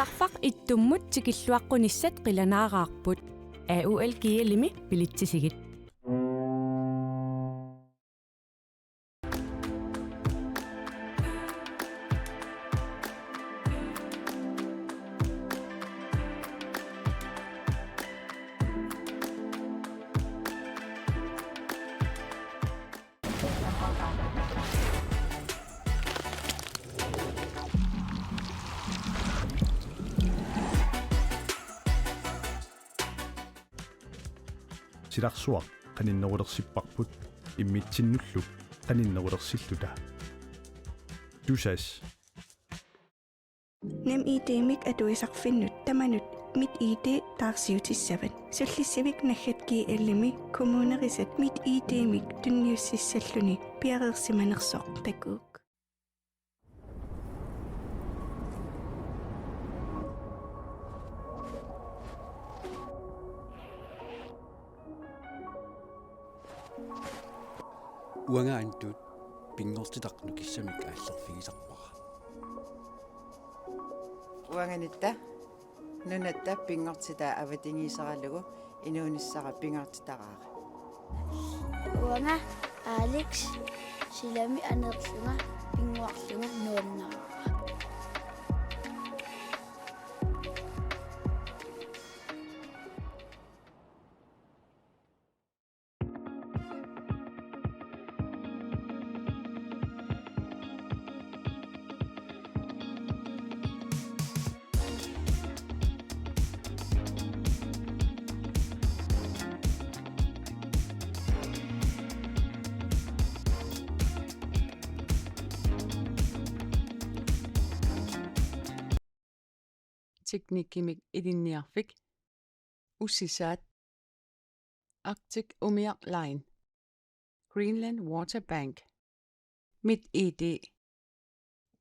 сарфақ иттуммут тикиллуаққуниссат қиланаараарпут AUL киалими пилитсисигит силарсуақ qaninnерулерсиппарпут иммитсиннуллу qaninnерулерсиллута тусас nem idemik atuisarfinnut tamanut mit id taarsiutissavат sulliссивик наггатки аллими kommunerisat mit idemik tunniussissalluni piareersimanersoq takuuk уангаантут пингортитақну киссамик ааллерфигисарпара уанганитта нунатта пингортитаа аватингисаралугу инуунissara пингортитараара уанга Алекс силами анерлунга пингуарлунга нуаннаа teknikkimik ilinniarfik ussisaat Arctic Umiaq Line Greenland Water Bank Mit ED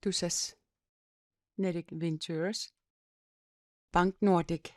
Tusas Nedic Ventures Bank Nordic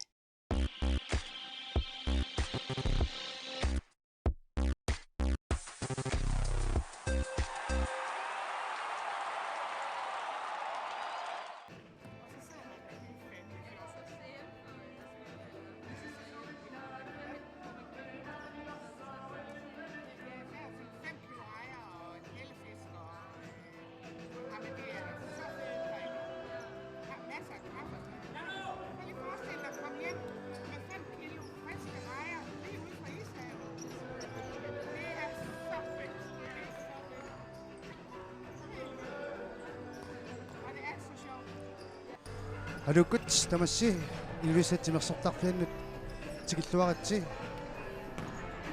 алуккут тамасси илвисатсимерсортарфианнут тикиллуаратси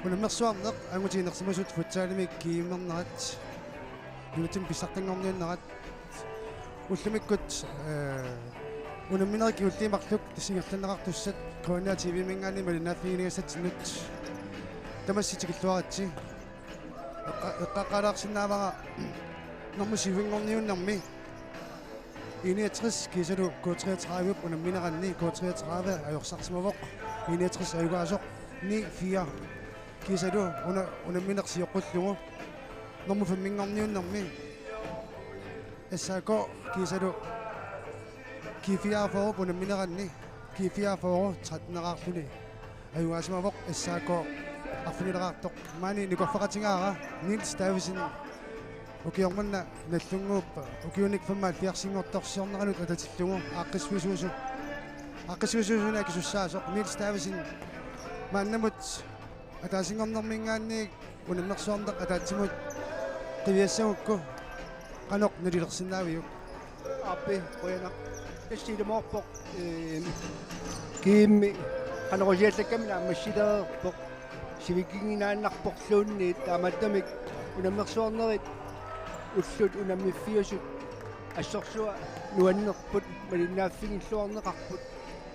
унаммерсуарнеқ ангутиинерсимасут футсаалимик кииммернерат юнутим писсартангорниуннерат уллумиккут унамминерик уллиимарлук тисигерланеқартуссат коона тивимингаани малинааффигинигасатсинут тамасси тикиллуаратси эққақалаарсинаавара нормусивингорниуннэрми Inetris kisalu K33 unammineranni K33 ajorsaarsimavoq Inetris ayugaasoq 94 kisalu unamminersiоqullugu normu famminngorniunnermi assaako kisalu K44 unammineranni K44 13nerarluni ayugaasimavoq assaako arfunilerartoq maani nikorfaqatingaara Nils Davidsen ukiormanna nallunguuppa ukiunik fammaal piarsinngortorsiorneranut atatillungu aaqqissuusuuna kisussaasuq Nils Davidsen maannamut ataasingornermingaanniik unammersuarneq ataatsimut qiviassagukku qanoq nalilersinaaviuk appi qoyanaq tassiilumoorpoq kiimmi qanorisiallakkamina ammassileerpoq sivikinginaannarporluunni taamattamik unammersuarnerit уллут унаммиффиусут ассорсуа нуаннерпут малиннааффигиллуарнеқарпут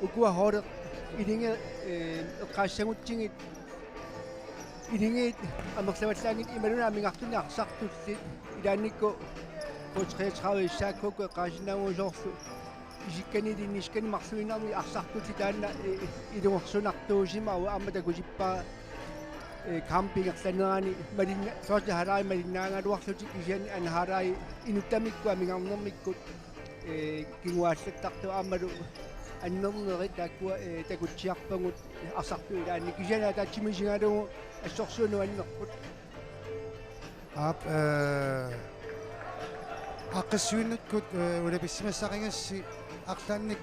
укуа хоолеқ илинге эққаассагутсигит илингеит амерлаваллаангит ималуна амингартуни арсартуллит илаанникку K33 исааккуку эққаасинаагуусоорлу исикканилиннискани марлуинарми арсартулли таанна илунгорсунартуусимау аамата кусиппаа campingerlanerani malinna første harai malinnaangaluarlutik isiani anharai inuttamikku amingarnermikkut kinguaallattartu aammalu аннернери тааккуа такутсиарпагут арсарту илаанни кисана таатсимисингалугу ассорсуну аннерпут ап аққиссуиннуткут улаписсимассақингасси арлаанник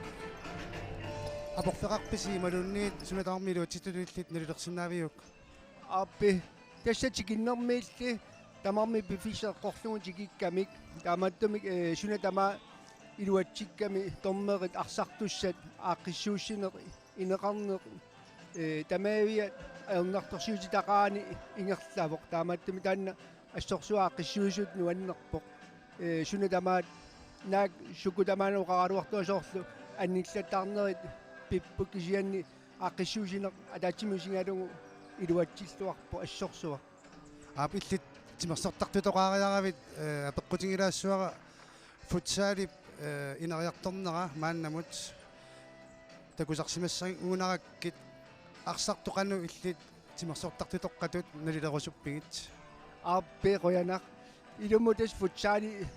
апорфеқарписи малунниит сунатаармилу титулиллит налилерсинаавиук аппи тассатикиннэрмиилли тамарми пифисеққорлугу тикиккамик тааматтумик сунатама илуатсикками тормерит арсартуссат ааққиссууссинери инеқарнеқи тамаавиа аернарторсиутитақаани ингерлавоқ тааматтуми таанна ассорсуа ааққиссуусут нуаннерпоқ сунатамаат наак сукутамаанау қаралуартуасоорлу анниллаттаарнерит пиппук кисианни ааққиссуусинеқ атаатсимусингалугу илуатсиллуарпо ассорсуа апиллит тимерсортартутоқаариаравит апеққутингилаассуара футсаалип инериарторнера мааннамут такусарсимассаги уунараккит арсартоқану иллит тимерсортартутоққатут налилерусуппигит аппе қоянақ илумутас футсаали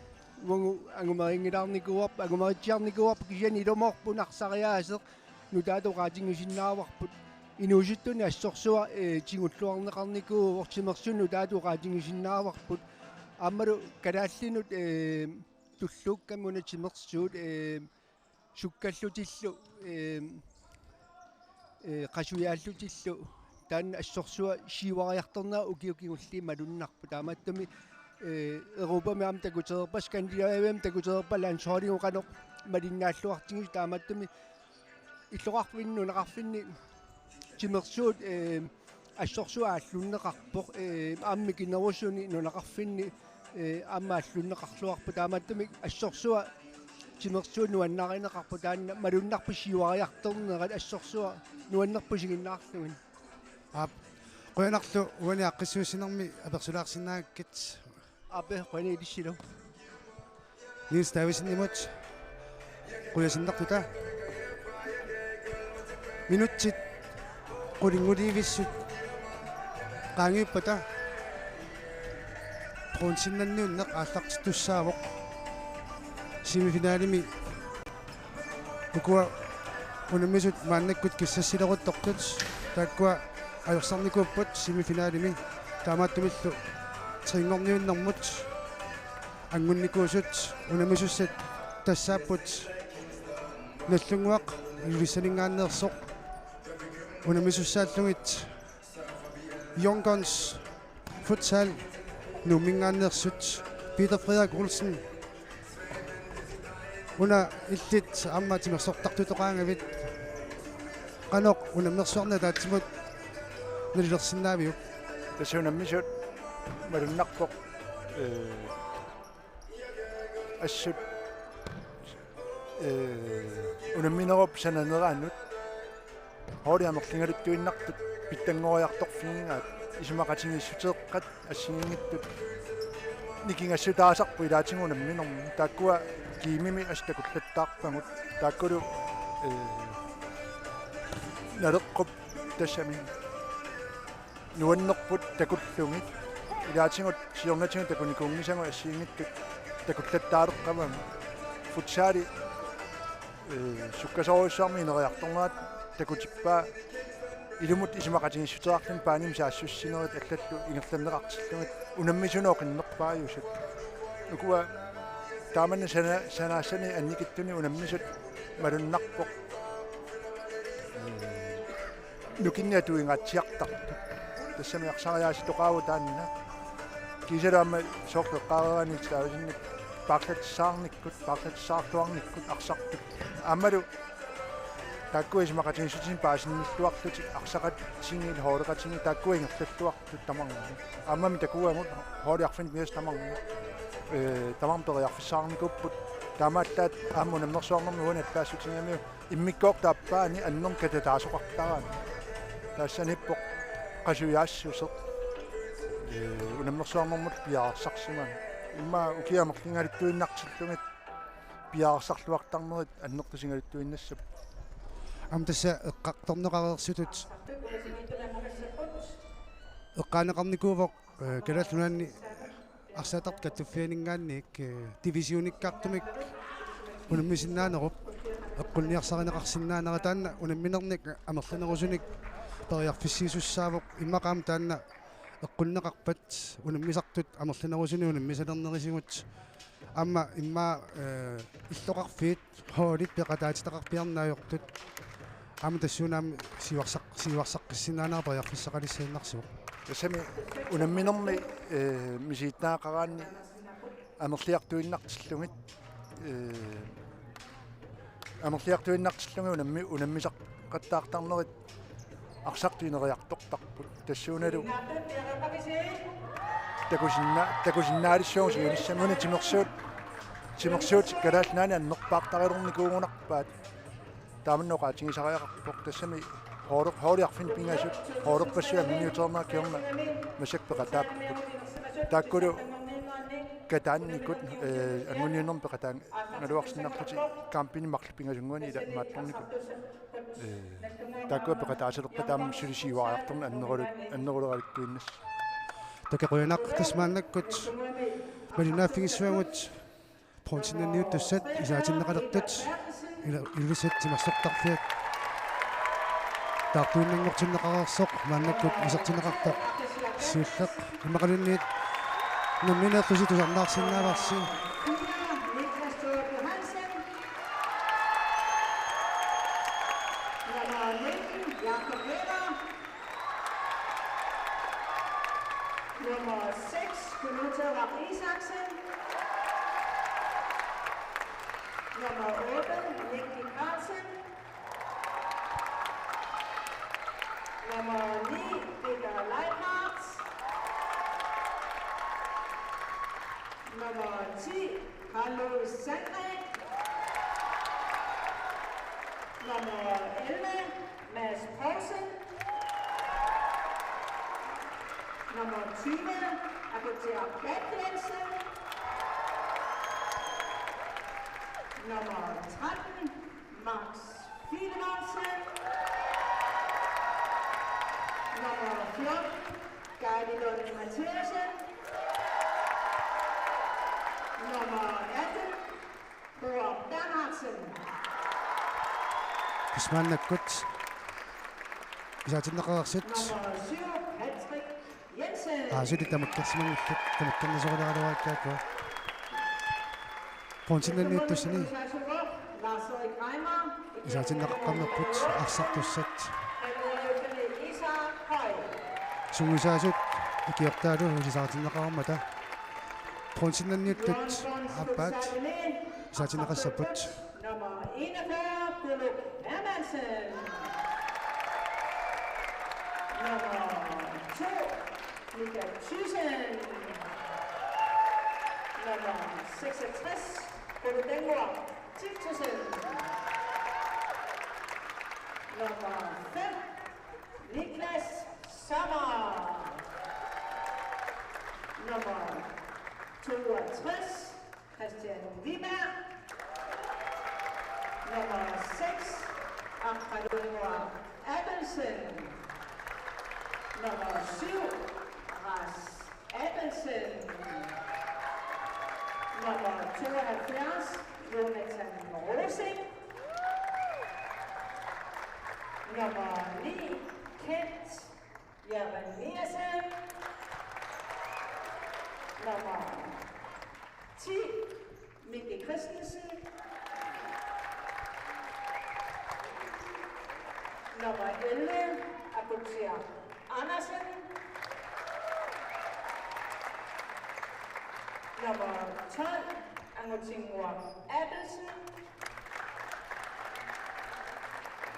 уангу ангумарингилаарникуарп агумаритсиарникуарп кисиани илумоорпун арсариаасеқ нутаатоқаатингусиннааварпут инууситтуни ассорсуа тигуллуарнеқарникуу ортимерсуну таатоқаатингусиннааварпут аммалу калааллинут туллууккамуна тимерсуут суккаллутиллу қасуяаллутиллу таанна ассорсуа сивариарторнаа укиукигулли малуннарпу тааматтуми Europa am такутерпа Скандинавиам такутерпа лансоолигу канеқ малиннааллуартигис тааматтуми иллоқарфиннунеқарфинни тимерсуут ассорсуа аллуннеқарпоқ аамми кинерусуни нунеқарфинни аама аллуннеқарлуарпу тааматтуми ассорсуа тимерсуут нуаннаринеқарпу таанна малуннарпу сивариарторнерат ассорсуа нуаннерпу сигиннаарлугин qoyanarlu uani aqqissuusinermi apersulaarsinnaakkat апе қояни илиссилу Niels Davidsen-imut quyasinnertuta minutsit qulinguliivissut qaangiuppata qunsinnannuunneq aallartitussaavoq semifinaalimi ukua unammisut maannakkut kissassileruttortut taakkua ajorsornikuupput semifinaalimi taamaattumillu triingorniunnermut angunnikuusut unamisussat тассааппут наллунгуақ илвиссалингааннерсоқ унамисуссааллугит Youngguns futsal nummingaannersut Peter Frederik Olsen una illit amma timersortartutoqaangavit qanoq unammersuarna taatsimut nalilersinnaaviyuk тасунаммисут малуннарпоқ ассут унамминеруп сананераанут хоолиамерлингалуттуиннартут питтангориарторфигингаат исумақатингиссутеэққат ассигингиттут никингассутаасарпу илаатингунамминерми тааккуа киимими астакуллаттаарпагут тааккулу налеққуп тассами нуаннерпут такуллугит илаатингут сиорнатингут такуникуунгисангу ассигингиттут такуллаттаалеққамам футсаали суккасоруссаарми инериарторнгаат такутиппаа илумут исумақатингиссутеқарлун пааним саассуссинерит аллаллу ингерланнеқартиллугит унаммисунооқиннерпааюсут укуа тааманна санаассани анникиттуни унаммисут малуннарпоқ нукинниатуингаатсиартарту тассами арсариааситоқааву таанна кисалаама сооқеққаараани таависинник паақлатсаарниккут паақлатсаартуарниккут арсартут аммалу таккуисмақатингиссутин паасинниллуарлути арсақат сингил хоолеқатинги таккуингерллуартут тамарнги аммами такуамут хоолиарфин миас тамарнги тамармпериарфиссаарникуппут таамааллаат ааммунамнерсуарнэрми уаналлаассутингами иммиккоор тааппаани аннерм кататаасоқартараани таассаниппоқ qasuyaassuseq unammersuarnermut piaarsarsima imma ukiamерлингалуттуиннартиллугит piaarsarluartarnerit аннертусингалуттуиннассап амтасса эққарторнеқареерсутут эққаанеқарникуувоқ калаллунаанни арсаатарт каттуффианингаанник дивисиониккаартумик унаммисиннаанеруп эққулниарсаринеқарсинаанератаанна унамминерник амерланерусуник периарфиссиисуссаавоқ иммақаам таанна эққулнеқарпат унаммисартут амерланерусуни унаммисалернерисигут амма имма иллоқарфиит хоолит пеқатаатитақарпиарнаajortut ама тассуунаам сиварсаққиссинаанаа периарфиссақалиссаиннарсуоқ тасами унамминерми мисиитнаақараанни амерлиартуиннартиллугит амерлиартуиннартиллуги унаммисақ qаттаартарнерит арсартуинериартортарпут тассууналу такусиннаалиссуун сиуниссамуна тимерсуут калаалнаани аннерпаартарилерникуугунарпаат тааманноqaатигисариақарпоқ тассами хоолиарфин пингасут хоолерпассуа миниутернаа киорна масакпеқатааппут тааккулу катаанникут ангуниуннерм пеқатаан налуарсиннарлути кампини марлпингасунгуани ила маатторникут тааккуа пеқатаасалерпа таама сулисиуариарторна аннерулераликкуиннас такеқуянақ тасмааннаккут малинааффигиссуагут пронсиннанниут тассат исаатиннеқалертут илвисат тимарсертарфиат таартуиннангортиннеқарерсоқ мааннаккут исертинеқартоқ сиуллеқ имақалунниит намминеққуси тусарнаарсиннааварси Nummer 6, Gunilla Rapp Isaksen. Nummer 8, Nicky Carlsen. Nummer 9, Peter Leibhardt. Nummer 10, Carlos Sandgren. Nummer 11, Mads Poulsen. Nummer 20, Apotheker Gatjensen. Nummer 13, Max Fiedemannsen. Nummer 14, Geidi Lunde Mathiasen. Nummer 18, Borup Bernhardsen. тасмааннаккут исаатиннеқарерсит Nummer 7, Patrick Jensen. аасули тамаккерсимангуллут тамаккернасоқалааруааккаакуа пронсиннанниуттуссани Lars-Erik Reimer. исаатиннеқаққарнерпут арсартуссат Isa Høj. суусаасут икиортаалу исаатиннеқармата пронсиннанниуттут аппаат исаатиннеқассаппут Nummer 41, Philip Hermansen. Nummer 2, Michael Thyssen. Nummer 66, Holodengur Tiftussen. Nummer 5, Niklas Sommer. Nummer 62, Christian Wiberg. Nummer 6, Akradonua Abelsen. Nummer 7, Ras Abelsen. Nummer 72, Jonathan Rosing. Nummer 9, Kent Jeremiasen. Nummer 10, Mikkel Christensen. Nummer 11, Apotheker Andersen. Nummer 12, Angotingur Abelsen.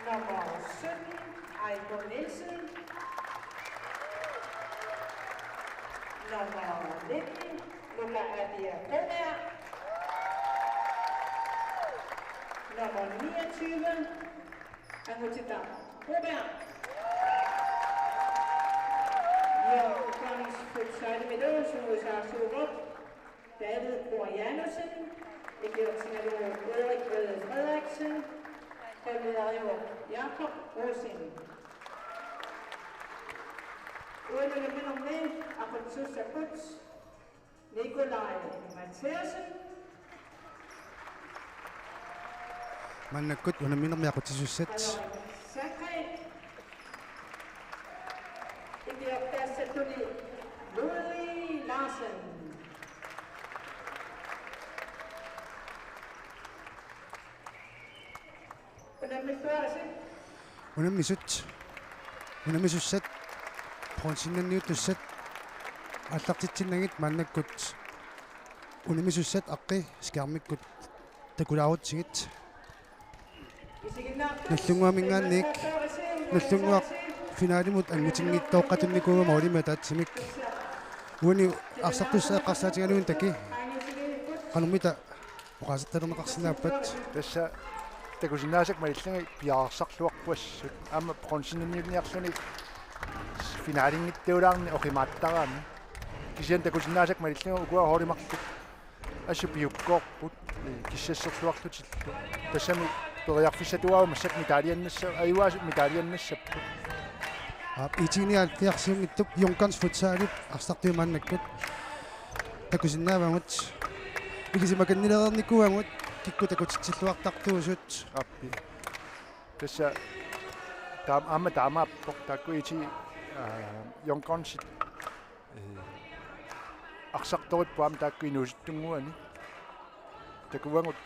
Nummer 17, Ejbo Nielsen. Nummer 19, Luca Adia Koberg. Nummer 29, Angotingur Koberg. Jørgens Fødsejde Medås, USA Surup. David Bror Janussen. Ekjørtsingalur Ulrik Røde Frederiksen. Kolledario Jakob Rosin. Udenlige minder med Apotus Akuts. Nikolaj Mathiasen. маннаккут унамминермиақутисуссат Sakret. Ikiortaassatuli Louis Larsen. унаммисуссат пронсиннанниуттуссат аллартитсиннагит маннаккут унаммисуссат аққи скиармиккут такулаарутсигит наллунгуамингаанник наллунгуақ финалимут ангутингиттооққатунникуугама олима таатсимик уни арсартуссааққарсаатигалугин таки қанумита оқасатталернеқарсинааппат тасса такусинаасак малилланги пиаарсарлуарпуассут аама пронсиннанниулниарлуни финалингиттеулаарни оқимааттараами кисиан такусинаасак малилланги укуа хоолимарлу ассу пиуккоорпут киссассерлуарлутиллу тассами периарфиссатуаа массак миталианнасса аюаасут миталианнассаппут итиниал пиарсиунгиттуп юнканс футсаалип арстартуимааннаккут такусиннаавамут илисимаканнилерерниккуангут кикку такутитсиллуартартуусут аппи тасса таамааппоқ таккуити юнкансит арсарториппуам тааккуинууситтунгуани такувангут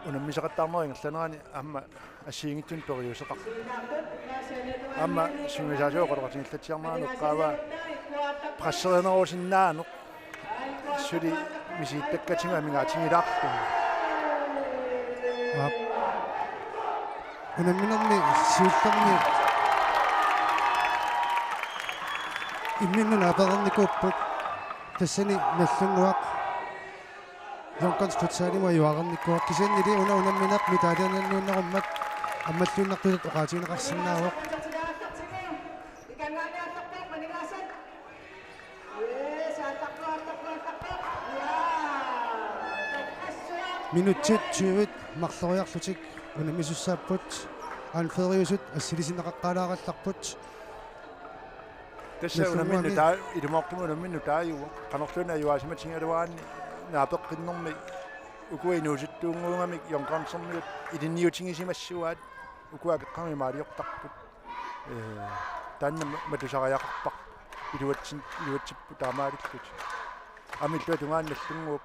унаммисақаттаарнерингерланерани аама ассиингитсун периусеқар аама сумисаасуоқолоқатингиллатсиарнаану qaava прассеринерусиннаану сули мисииттаккатинга мигаатингилаарлу унамминерми сиуллерми имминнуна аперерникууппут тассани наллунгуақ юнканс футсаалима юаарерниккуақ кисианнили унамминеқ митаалианнууннеруммат аммаллууннартулат оқаатигинеқарсинаавоқ минутсит 20 марлориарлутик унамисуссааппут анфериусут ассилисинеқаққалааралларпут тасса унаммину таа илумоортуму унаммину тааюа канортуна юаасиматингалуаани наапеққиннэрми укуинууситтуунгуунгамик йонкансермиут илинниутингисимассуаат укуакеққарми маалиортарпут таанна матусариақарпақ илуатсиппу таамаалиллут амиллуа тунгаанналлунгууп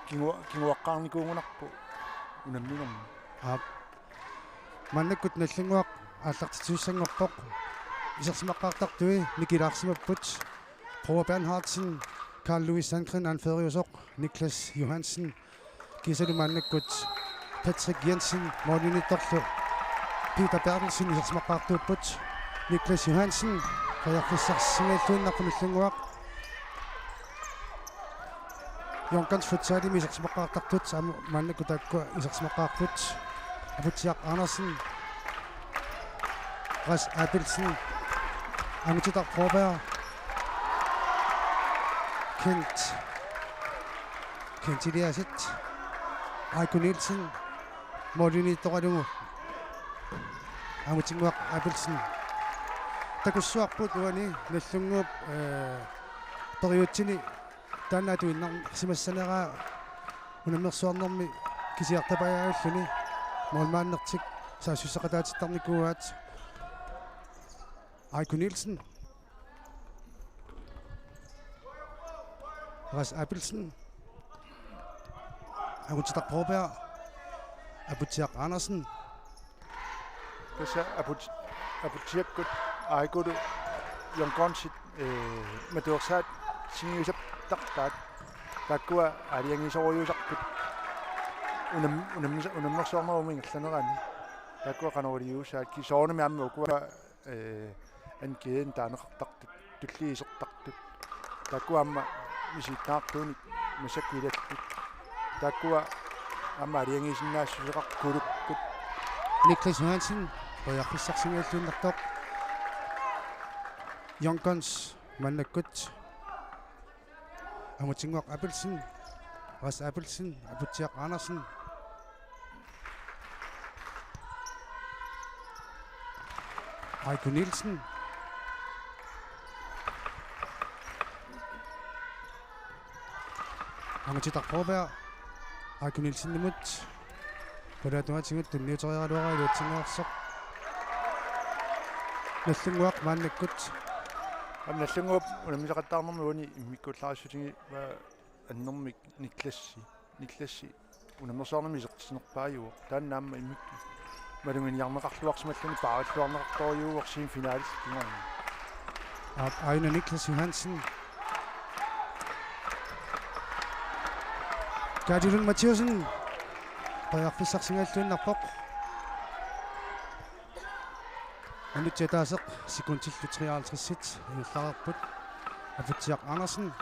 кингуаққарникуунгунарпу унамминерми маннаккут наллунгуақ ааллартитсууссангорпоқ исерсимаққаартартуи микилаарсимаппут Paul Bernhardsen, Carl Louis Sandgren, Anferiusok, Niklas Johansen, Giselle Mannekut, Patrick Jensen, Morten Dorfler, Peter Bertelsen, исерсимаққаартууппут Niklas Johansen, қаяққиссарсингаллууннарпуниллунгуақ Jonkans futsali исерсимаққаартартут сама маннакутаакку исерсимаққаарпут Abutiaq Andersen, Ras Abelsen, Amitidak Forberg, Kent Eliasit, Aiko Nielsen, Morten Dorfler, Amitidak Abelsen. Takussuarput uani nallunguup periutsini тааннаатуиннар симассанераа унаммерсуарнэрми кисиартапаяаллуни молмааннертик саасуссақатаатиттарникууаат Aiko Nielsen, Ras Abelsen, Amitidak Forberg, Abutiaq Andersen. Tässä Abutiaqut Aikodu Jonkonsit Matursaat Singiusap Tartaat Takkua Aliangisoruusarput unammersuarnerumingerlanerani Takkua qanoriusaat kisoornami amma ukua ankeen taaneqartartut tulliisertartut Takkua amma misiittaartuuni masakkuilattut Takkua amma aliangisinnaassuseqarkulukkut Niklas Johansen, qoyarfissarsingaallunnertoq Jonkans Mannakut, Amitidak Abelsen, Ras Abelsen, Abutiaq Andersen. Aiko Nielsen, ангутитар пробер акунилсиннумут палаатуатингут тунниутериалуара илуатсинеерсоқ наллунгуақ мааннаккут амналлунгуп унамисақаттаарнэрми уни иммиккуллаариссутиги ва аннэрмик никласси унамерсаарнами исертисинерпааюу тааннаама иммикки малунгиниарнеқарлуарсималлуни паариллуарнеқарторюуорсиин финалис кингорни Ejner Niklas Johansen. Gerdilund Mathieusen. Qajarfissarsingaallunarpoq. Anutjataaseq sekundtillu 53 illararput. Afutiaq Andersen.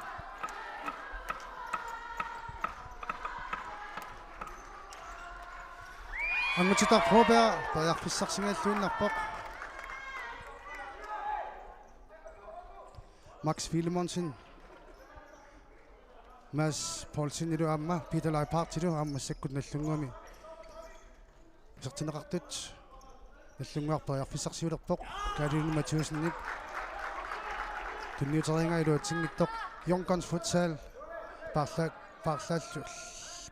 Angutitar Froberg. Qajarfissarsingaallunarpoq. Max Filemonsen. Mads Poulsen ilu amma Peter Leipart ilu amma sakkut nallunguami. Sertineqartut. Nallunguarpariarfissarsiulerpoq. Gerdilund Mathieusen. Tunniuteringa iluatsingittoq. Yonkons futsal.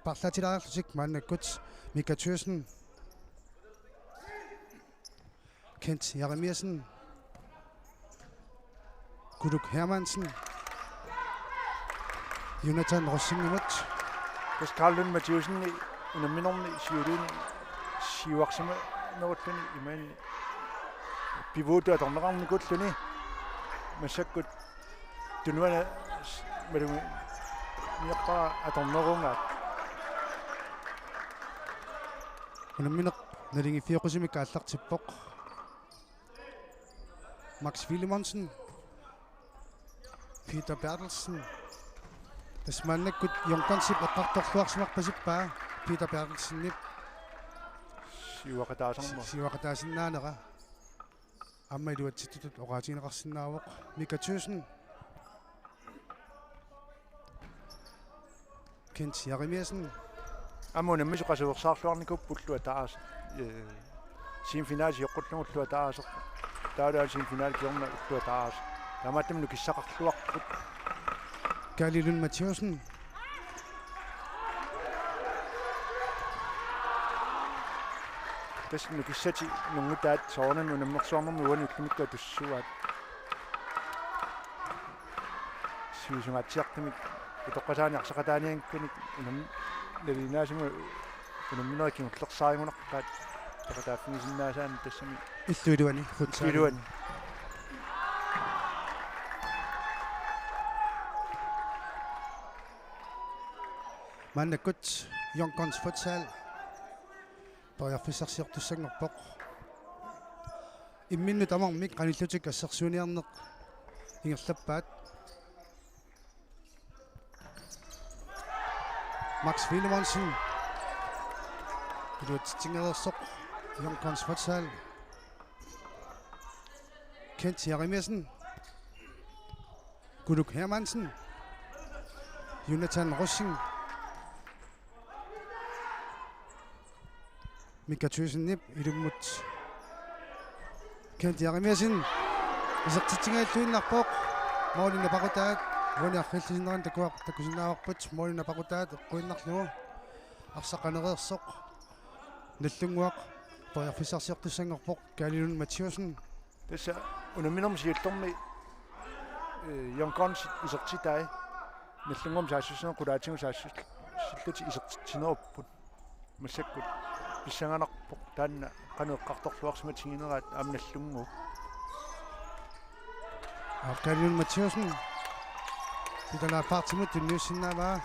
Parlatilaarlusik maannakkut. Mika Thøgersen. Kent Jeremiasen. Guduk Hermansen. Jonathan Rossingimut. Kas Karlund Mathieusen unaminorni siulun siuarsima norulluni imani pivotu atorneqarnikulluni massakkut tunuana malungi miaqqara atornerungaat Unamineq nalingifiuqusimi kaallartippoq. Max Filemonsen. Peter Bertelsen. Tasmannakkut Jonkansip eqqartorluarsimarpasippaa Peter Bertelsen siuaqataasinnaanera amma iluatsittutut oqaatineqarsinnaavoq Mika Thøgersen. Kent Jeremiasen. Amuna misuqasuersaarluarnikuppullu taas semifinaalis yoqqulluнгуллуа таасеq таалаа semifinal kiorna ullu taas tamattamnu kissaqarluarput Gerdilund Mathieusen. tasnu kissati nungutaat soornan unammersuarnermi uani ullumikka tussuaat siusungatsiartamik itoqqasaaniarsaqataaniankkanik unam lalinaasimu unamminerikkimu ullersaarimunarpaat taqataaffingisinnaasaan tassami Illuiluani futsal. Illuiluani. Maannakkut Yonkons futsal. Pariarfissarsiortussangerpoq. Imminnut amarmik qanillutik assersuuniarneq ingerlappaat. Max Filemonsen. Iluatsitsingeersoq Yonkons futsal. Kent Jeremiasen. Guduk Hermansen. Jonathan Rossing. Mika Thøgersen ilumut. Kent Jeremiasen. Isertitsingaallunarpoq. Maulina paqutaat. Waniarrillisineran takusinnaavaqput. Maulina paqutaat eqquinnarlugu. Arsaqanereersoq. Nallunguaq. Pariarfissarsiortussangerpoq. Gerdilund Mathieusen. Tassa unaminormi siullermi Yonkons isertitai nallungum saassusineq qulaatigu saassulluti isertitsinerupput massakkut pissanganarpoq taanna qaneeqqartorluarsimatingineraat aamnallungu Gerdilund Mathieusen. Peter Leipart tunniussinnaavaa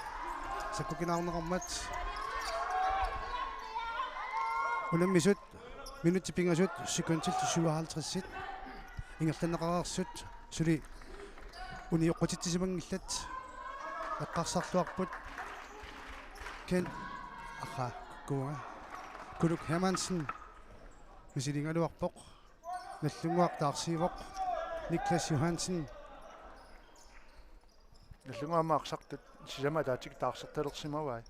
sakkukinaarneqarmat. Unammisut minuttipingasut sekundtillu 57 ingerlanneqareersut suli unioqqutitsisimangillat eqqarsarluarput Kent kuga Guduk Hermansen misilingaluarpoq nallunguartaarsiivoq Niklas Johansen. nallunguama aqsartut sisama taatik taarsertalersimavai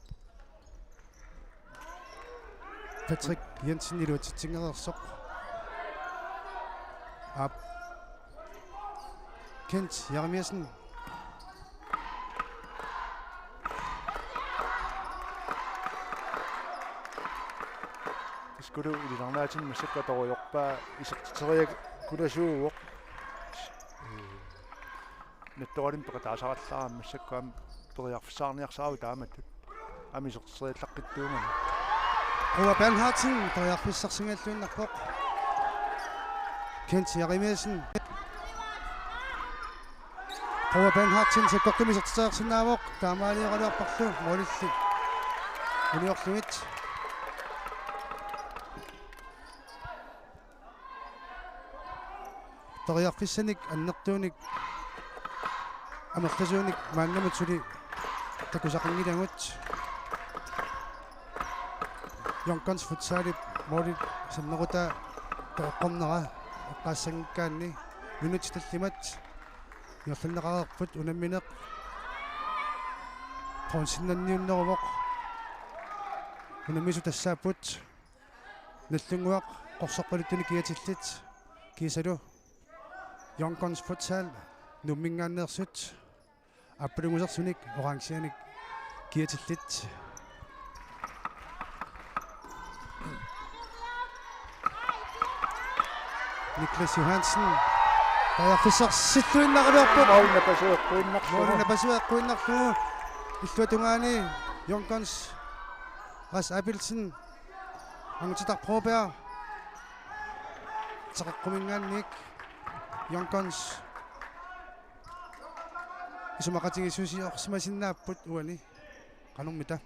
Patrick Jensen iluatsitsingereersoq. Kent Jeremiasen. скулу иларнаатин массакка торойорпаа исертитериак куласууоқ натторалим пекатаасараллаа массаккаам периарфсаарниарсаару тааматтут амисертитериаллаққиттуумани Ова Bernhardsen периарфиссарсингааллуиннарпоқ Kent Jarimesen Ова Bernhardsen секкортумисертитерсинаавоқ таамаалиоралуарпарлу молилли униорлугит периарфиссаник аннертууник амерласууник мааннамут сули такусақингилагут Yonkons futsaalip moolit sanneruta toqqornera eqqaassangikkaanni minutitallimat iorlanneqareerput unammineq qonsinnanniunnerumoq unammisu tassaapput nallunguaq qorsorpalittuni kiatillit kiisalu Yonkons futsal nummingaanneersut appalungusersunik orangianik kiatillit Niklas Johansen периарфиссарсиллуиннаралуарпут мооринапасуэккуиннарлу иллуатунгаани Yonkons Ras Abelsen ангутитар Пробер теққумингаанник Yonkons исумақатигисусиорсимасиннааппут уани канормита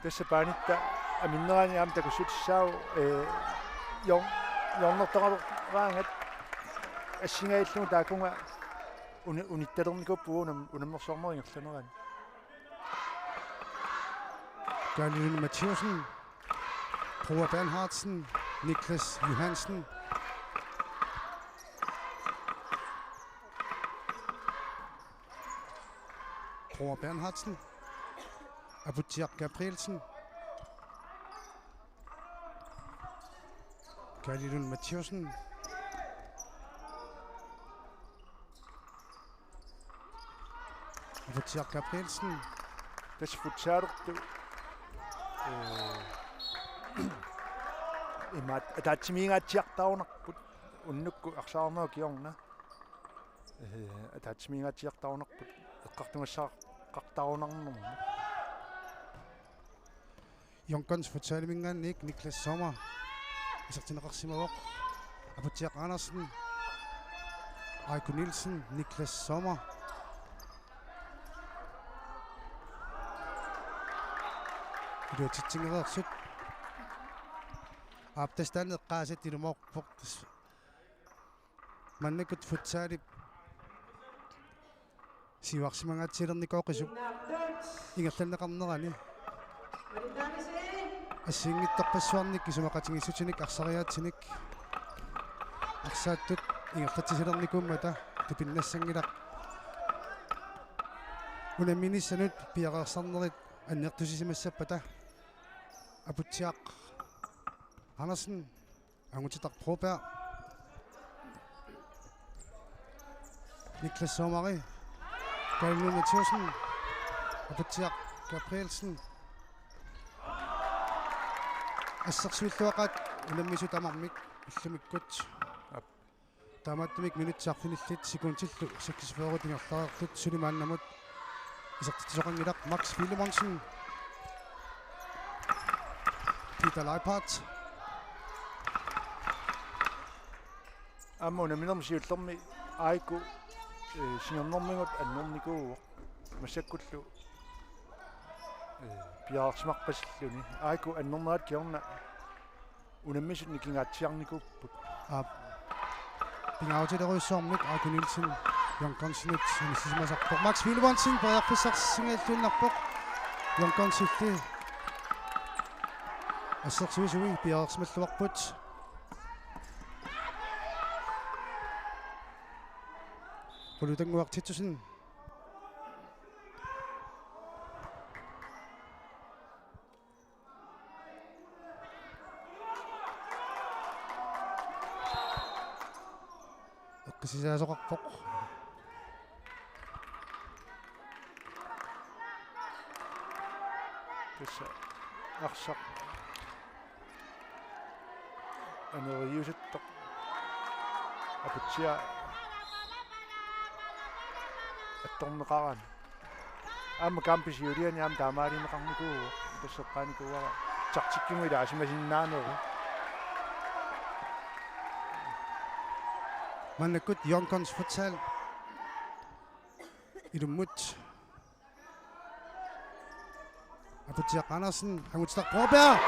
tässä painittaa minnoani amta kun sytsau jonnertoqaluqaangat assingailluu taakunga unittalernikupuunam unammersormeringerlaneraan Karlin Mathieusen Ova Bernhardsen Niklas Johansen Ova Bernhardsen Abutiak Gabrielsen Karlin Mathieusen Abutiak Gabrielsen tässä futsaalortu imat atatsimiingaatiartaunarput unnukku arsaarnaa kiorna atatsimiingaatiartaunarput eqqartungassaar qartaunarnermu Yonkons futsalimingaannik Niklas Sommer isartineqarsimagoq Abutiak Andersen Aiko Nielsen Niklas Sommer Iluatitsingereersut аптастанеэ qaasat ilumorpoq маннакут футсаалип сиварсимангаатсилерникооқисуп ингерланнеқарнерани ассингиттарпассуарник кисумақатингиссутиник арсариаатсиник арсааттут ингерлатсилерникууммата тупиннассангилақ унамминиссанут пиақарсарнерит аннертусисимассаппата Abutiak Andersen ангутитар Пробер Niklas Sommeri Karlin Mathieusen Abutiak Gabrielsen ассерсуиллуақат унаммису тамармик иллумиккут таамааттумик минутсаарфиниллит секундиллу 46 тингерлареерлут сулимааннамут исертитсоқангилақ Max Willemonsen Peter Leipart аммуна минермсиуллерми аику сингернэрмигут аннэрникуу массаккуллу пиаарсмарпассиллуни аику аннернаат киорна унаммисут никингаатсиарникуппут пингаутилеруйссоормик Aiko Nielsen Yonkonsnut сисимасарпоқ Max Willemonsen периарфиссарсингааллуиннарпоқ Yonkonsилли ассерсуисуи пиаарсмаллуарпут полутангуартитсусин эққисисаасоқарпоқ тасса арсақ анериусаттақ апутсиа атторнеқаран аама кампус юлиани аама таамаалинеқарникуу тассеққааникууара тартиккимуила асимасиннаанери Manakut Yonkons futsal. Idumut. Aputiak Andersen. Hangutstak Broberg.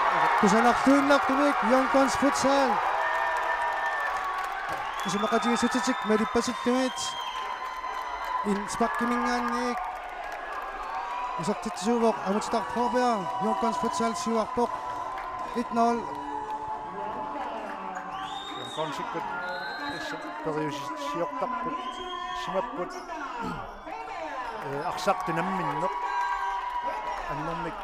Kusanak Tuinlak Tumik. Yonkons futsal. Kusamakati Sutitik. Medipasit Tumit. In Spakkiminganik. Isaktit Subok. Hangutstak Broberg. Yonkons futsal. Siwakpok. 1-0. Yonkons sikut. Periusisiortarput simapput арсаартунамминнеқ аннэрмик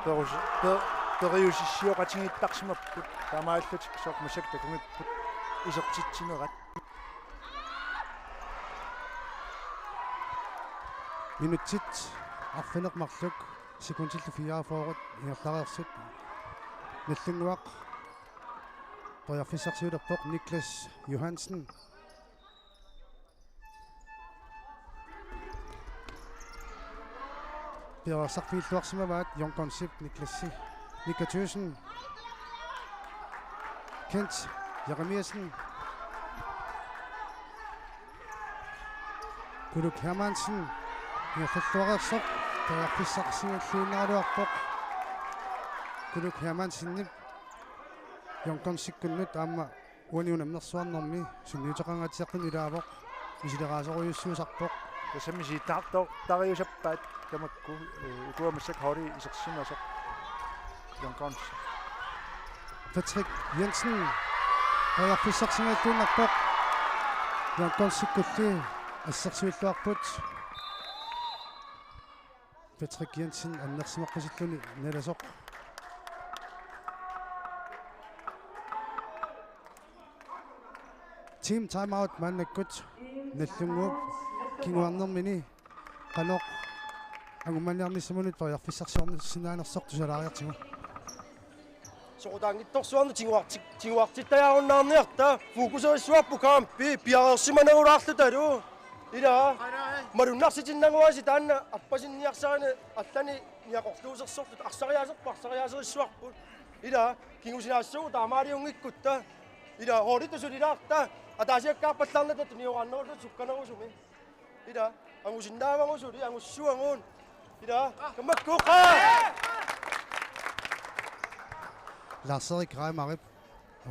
periusissioqatingiittарсимаппут таамааллутик соормасак такунгиппут исертитсинерат минутит арфинеқмарлук секундиллу 44 иерлареерсут наллунгуақ тоярфиссарсиулерпоқ Niklas Johansen Per Sarfilluarsimavaat Jonkonsip Niklassi Mika Thyssen Kent Jeremiasen Kuluk Hermansen Iafalluareersoq tojarfissarsiulluunaaluarpoq Kuluk Hermansen Jonkonsikkunnut aamma uaniunamnersuarnermi sunniutaqangatiaqqun ilaavoq misileraasoriussuusarpoq тассамисииттаартоо тариусаппаат тамакку укуамассак холи исерсимасоқ Jonkons Patrick Jensen tojarfissarsingaattuunarpoq Jonkonsikkulli ассерсуиллуарпут Patrick Jensen аннерсимаққисиллуни наласоқ Team timeout маннаккут наллунгууп кингуарнермини каноқ ангуманиарниссамунут тоярфиссарсиорнissinaanерсоқ тусалаариартигу соқутаангитторсуарну тингуартиттаяаруннаарниарта фокусерissуарпу кампи пиареерсиманерулаарлуталу ила малуннарситиннангуаси таанна аппасинниарсарани аллани ниақорлуусерсортут арсариаасерпарсариаасерissуарпут ила кингусинаассуу таамаалиунгиккутта ила хоолитусулилаарта атаасиаккаарпаллаарната туниораннерулу сукканерусуми ila angusinaavangusuli angussuanguun ila kammakkuqa Lars-Erik Reimarip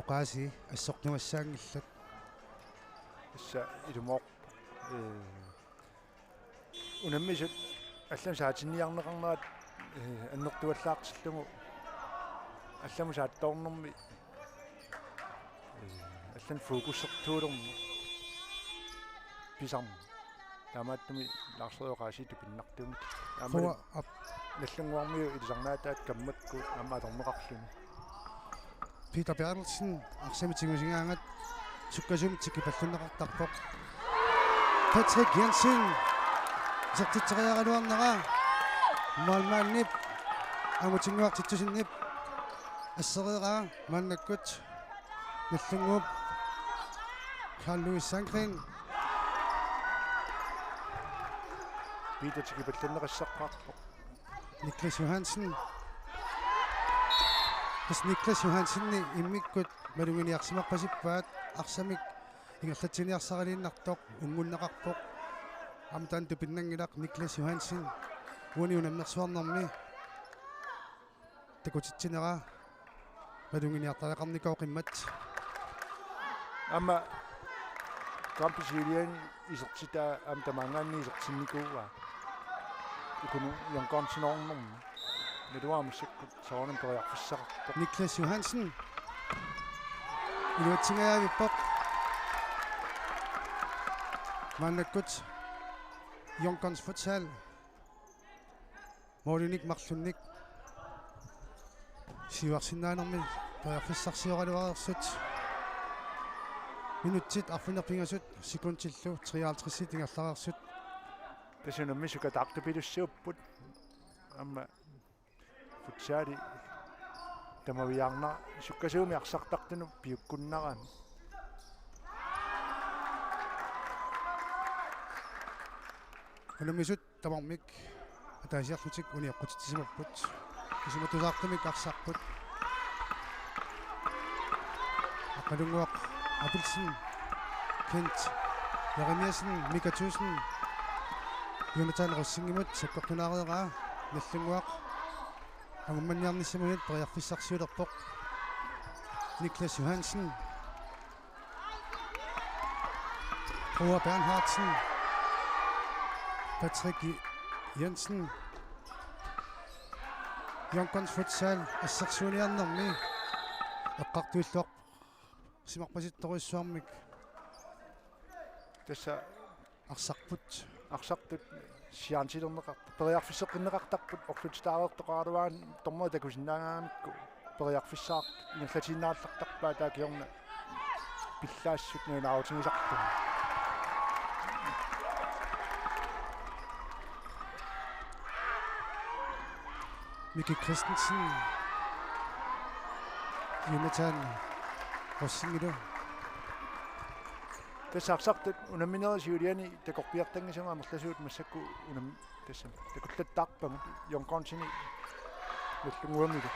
oqaasi assornuassaangillat issa ilumooq unammisut аллам саатинниарнеқарнерат аннертуаллаақсиллугу алламу саатторнэрми аллан фокуссертуулерми писарм таамааттуми ларсериоқаасииту пиннартуми аама наллунгуармиу илисарнаатаат каммакку аамааторнеқарлуни Peter Bertelsen арсамитигусингаангат суккасумитсикки паллуннеқартарпоқ Patrick Jensen сертитсериаралуарнера малмааннип амутингуартитсусиннип ассериераа мааннаккут наллунгууп Carl-Louis Sandgren Peter тики паллуннеқассаққарпоқ Niklas Johansen Niklas Johansen иммиккут малугиниарсимарпасиппаат арсамик ингерлатсиниарсаралииннартоқ унгуннеқарпоқ амтаан тупиннангилақ Niklas Johansen униунамнерсуарнэрми такутитсинера малугиниартариақарникоо қиммат ама кампус юлиан исертита амтамангаанни исертинникууа икуну Jonkonsинорнэрми медуамсиккут соонам периарфиссақарпоқ Niklas Johansen илуатсингаавиппоқ маннаккут Jonkons futsal молиник марлунник сиварсинаанерми периарфиссарсиоралуарерсут минутит арфинерпингасут секундтиллу 53 тингерлареерсут тасунаммисука таартупилуссууппут амма futsaali tamaviarna sukkasuumi arsartartunu piukkunnarami Ulamisut tamarmik ataasiarlutik uniaqqutitisimapput kisumatulaartumik arsarput aqalunguaq apilsin Kent Jeremiasen Mikatusen Jonathan Rossingimut sakkaqtunaareeraa nallunguaq angummanniarnissamunit periarfissarsuulerpoq Niklas Johansen Roar Bernhardsen Patrick Jensen Jonkons futsal assarsuuniarnermi eqqartuilluaq simarpasittoruissuarmik tassa arsarput arsartut siaansilerneqarta periarfisseqinneqartarput orlutitaareertoqaaruaan torma takusinnaangaamikku periarfissaaq inallatiinnaarlartarpaa taakiorna pillaassut nuunaautigisartu Mikke Christensen Jonathan Rossingilu тассаарсартут унаминерисиулиани такорпиартангисунга амерласуут массакку унам тасса такуллаттаарпаму йонконсини нуллунгуамилу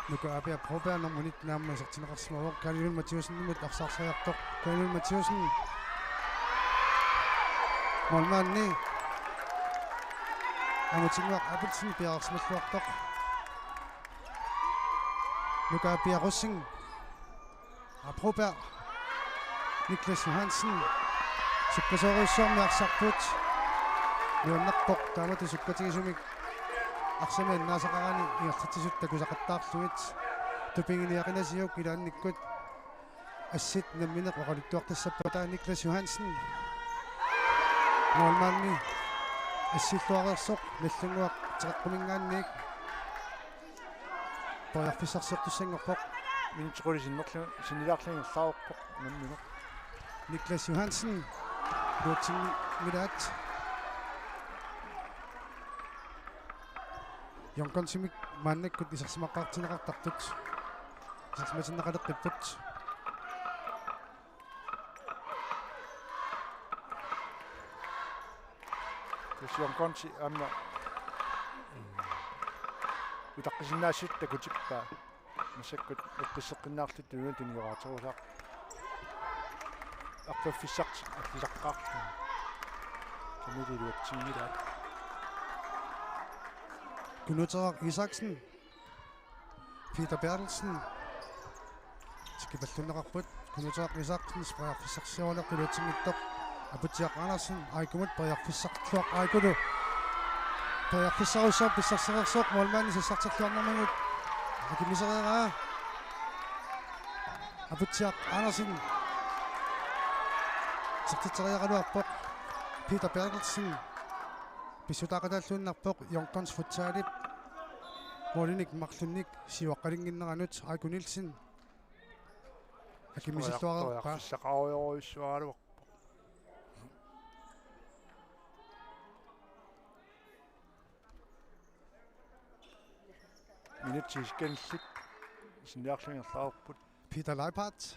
nuka apia proba nommunit naamma sertineqarsimavor Kalilun Mathiusen nimut arsaarsariartoq Kalilun Mathiusen molmaanni amutinguaq apilsin piararsimalluartoq nuka apia Rossing aproba Niklas Johansen sukkasoruissuarmi arsarput nuannarpoq taamatu sukkatigisumik арсамаан наасақарани иартитсут такусақаттаарлугит тупингиниақинасиук илаанниккут ассит намминеқ оқалуттуартассаппатаа Никлас Johansen нормални ассиллуарерсоқ наллунгуақ теққумингаанник тоярфиссарсертуссангорпоқ минитеқулисиннерлу синилаарлугингерлаарпоқ намминеқ Niklas Johansen луутсингилаат Jonkonsimik mannekkut isarsimaqaartinaqartartut isarsimatinneqaleqqipput jonkonsi amma utaqqisinnaassut takutippaa масаккут эққиссеққиннаарлут туnuутунигораатерусаақ арпаффиссарт аллисаққаарлу камилилуатсингилаат Gunnar Isaksen Peter Bertelsen skipallunneqarput Gunnar Isaksen spriarfissarsiorleq quluutsinngittoq aputiaq Andersen aikumut priarfissartluaq aikulu priarfissarussuar pissarserersoq molmaanni sassarterluarnermangut akimisereeraa aputiaq Andersen sertiteriaqaluarpoq Peter Bertelsen писутаақатааллууннарпоқ Jonkon's futsaalip Molinik марлунник сиуаққалингиннеранут Айку Нилсен акимисиллуарерпаа сақаруйоруиссуаалуарпоқ минутсискэнллик синниарлунгерлаарпут Peter Leipart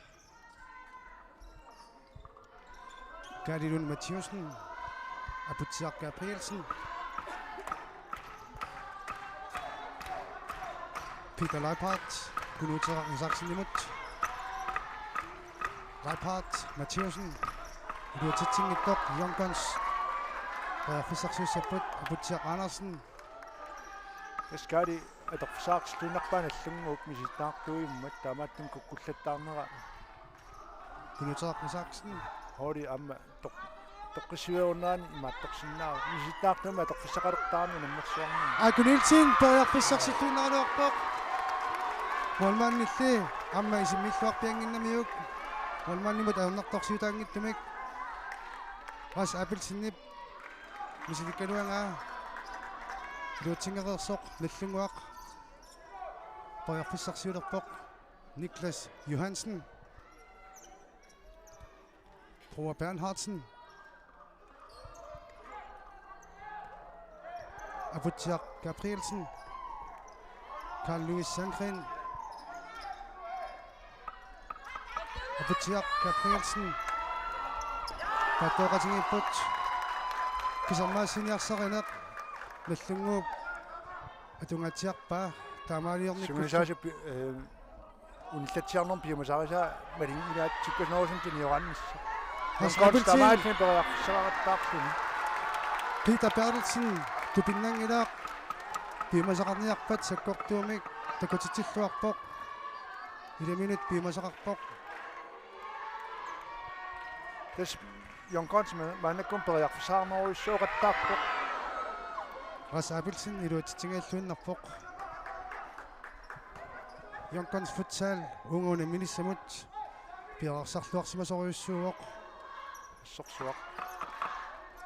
Kalilun Mathiusen Aputiaq Gabrielsen Peter Leipart Gunnar Isaksen imut Leipart Mathiusen luutitsinngittoq Jonkons fissarsuussaput Aputiaq Andersen таскаали аторфисаарслунарпаана аллунгуук миситтаартуиммат таамааттун куккуллаттаарнера Gunnar Isaksen холи амма тоққиссуернаани имааттарсиннаа миситтаартума аторфиссақалертаарни наммерсуарни Айку Нилсен тоярфиссарсиллуунааруарпоқ молмааннилли амма исиммиллуарпиангиннамиук молмааннимут ауннарторсиутаангиттумик бас апилсиннип мисиликкалуангаа луутсингерерсоқ наллунгуақ тоярфиссарсиулерпоқ Niklas Johansen Roar Bernhardsen Aputiak Gabrielsen. Carl Louis Sandgren. Aputiak Gabrielsen. Patoqatingipput. Kisarmaassiniarsarineq. Nallunguup. Atungatiarpaa taamaaliornikku. Sumisaasi unillatiarnum piumasarisa malinginaat tikkusnoorsun tiniorannissa. Konstamaatsin periarfissaqattaarluni. Peter Bertelsen tupinnangilaaq piumasaqarniarpat sakkortuumik takutitilluarpoq 1 minut piumasaqarpoq. Des Jonkons manakkum periarfissaqarneruissuoqattaarpoq. Ras Abelsen iluatitingaаллуиннарpoq. Jonkons futsal ungune minissamut piaqarsarluarsimasoriussuuoq. Sorsuaq.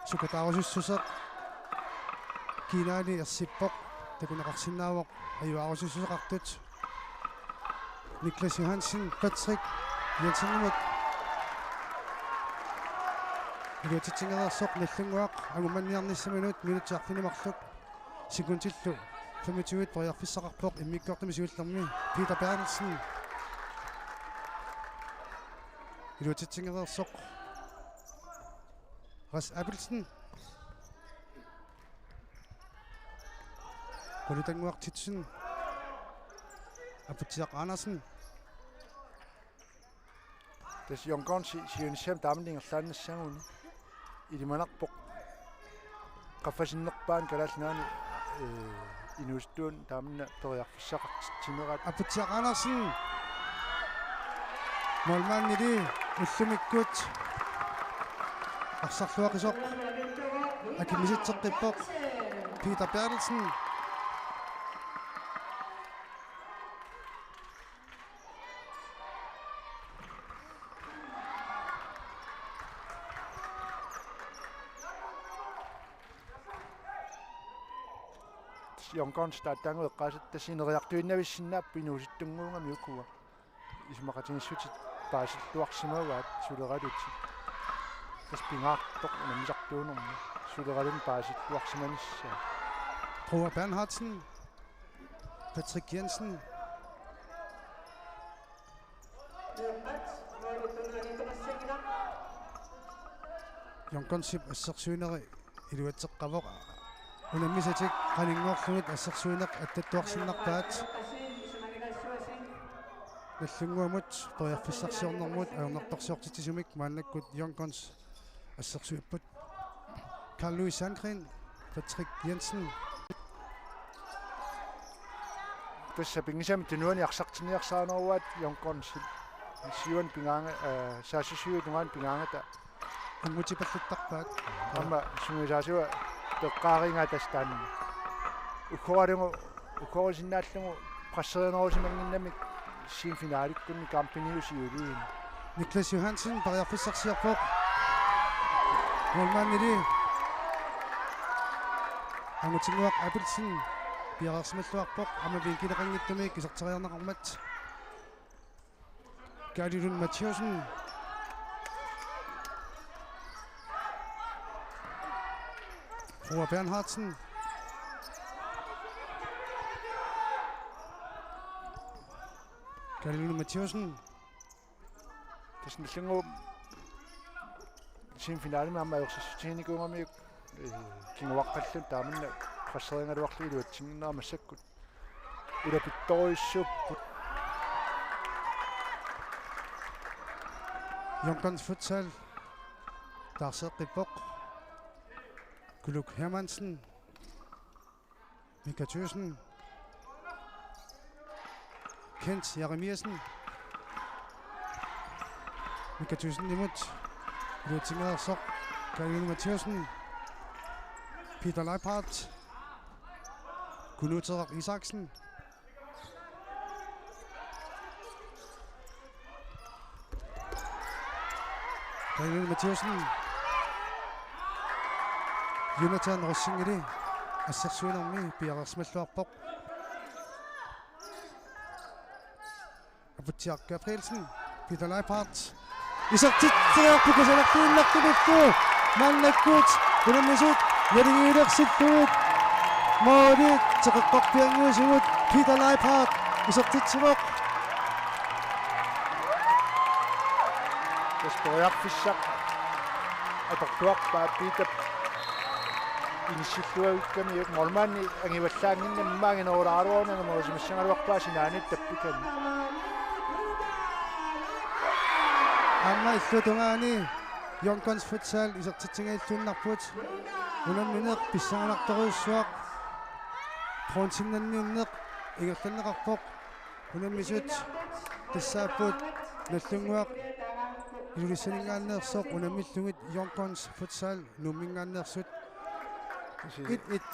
Sukataarusussuseq. Kinaali ersippoq takunaqarsinnaavoq ajuarusussuseqartut. Niklas Johansen, Patrick Jensenimut. Iluatitingalersoq nallunguaq angumanniarnissa minutiarfinimarluk sekuntillu 25 periarfissaqarpoq immikkortumi siullermi Peter Bertelsen. Iluatitingalersoq Ras Abelsen. Qulitanguartitsen. Aputiaq Andersen. Des Jonkons siunissam taamlingerlaannassanguni. Ilimanarpoq. Qaffasinnerpaan kalalnaani inuustuun taamna periarfissaqartitsimeraat. Aputiaq Andersen. Målmanden ullumikkut. Arsarluaqisoq. Akimisitseqqippoq. Peter Bertelsen. Jonkons taattangueqqaasat tassineriartuinnavissinnaappi inuusittunguungami ukua. Ismaqatinissutit paasilluarsimauaat suleraluti. Tas pingaartoq namisartuunermi suleralun paasilluarsimanissa. Roar Bernhardsen. Patrick Jensen. Jonkonsip assersuineri iluatseqqavoq unammisatik qaninguorlugut assersuineq attattuarsinnarpaat nallunguamut periarfissarsiornermut aornertorsiortitisumik maannakkut Jonkons assersuipput Carl Louis Sandgren Patrick Jensen Tässä pingisam tinuani arsartiniarsaaneruat Jonkons siuan pingaanga saasusiutungaan pingaangata ungutipalluttarpaat amma sumisaasua teqqaaringa tastaan ukkorisinnaallugu qasserinerusimanginnamik semifinaalikkunni kampiniusiuliin Niklas Johansen periarfissarsiarpoq målmanden angutinguaq Abelsen piaqarsimalluarpoq amaviinkileqanngittumik iserteriarnaqarmat Galilun Mathieusen Roar Bernhardsen Galilun Mathieusen tasnillingu semifinaalimi amma ajorsissutiinikuungami kinguaqqallun taamanna qasseringaluarlu iluatsinginnaamassakut ulapittoruissuupput Jonkons futsal taarseeqqippoq Kuluk Hermansen Mika Thøsen Kent Jeremiasen Mika Thøsen imut iluatingalersoq Galilun Mathieusen Peter Leiphardt Kunuterak Isaksen Galilun Mathieusen Jonathan Rossingeri assersuinermi piaqarsmalluarpoq Aputiaq Gabrielsen Peter Leiphardt isartitsiarpukasalartuinnartumikku maannakkut unammisut yalingiilersittut Morit teqeqqorpianguusugut Peter Leiphardt isertitsimuq Kastoriarfissaq atortuarpaa Peter inissилluагукками нормальни ангиваллаангинна иммаагинерулааруорнана морисимассангалуарпаа синаанит таппикани амма иллутунгаани Yonkons futsal isертитсингаиллууннарпут унамминеқ писсаанарторуссуақ тронсиннанниуннеқ ингерланнеқарпоқ унаммисут тассааппут наллунгуақ илулиссанингааннеерсоқ унаммиллугит Yonkons futsal нуммингааннеерсут it